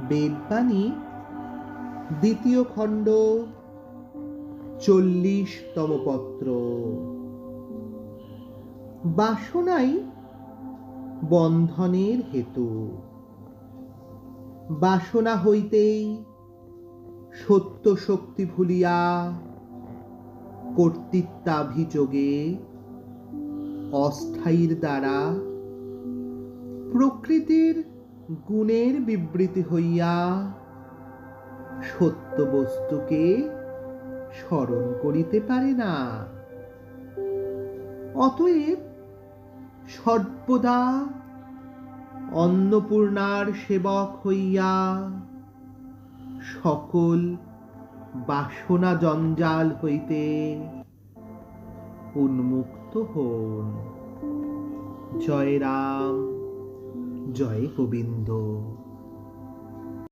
বেদবাণী ২য় খণ্ড ৪০তম পত্র। বাসনাই বন্ধনের হেতু। বাসনা হইতেই সত্য শক্তি ভুলিয়া কর্তৃত্বাভিযোগে অস্থায়ীর দ্বারা প্রকৃতির গুণের বিবৃতি হইয়া সত্য বস্তুকে স্মরণ করিতে পারে না। অতএব সর্বদা অন্নপূর্ণার সেবক হইয়া সকল বাসনা জঞ্জাল হইতে উন্মুক্ত হন। জয় রাম, জয় গোবিন্দ।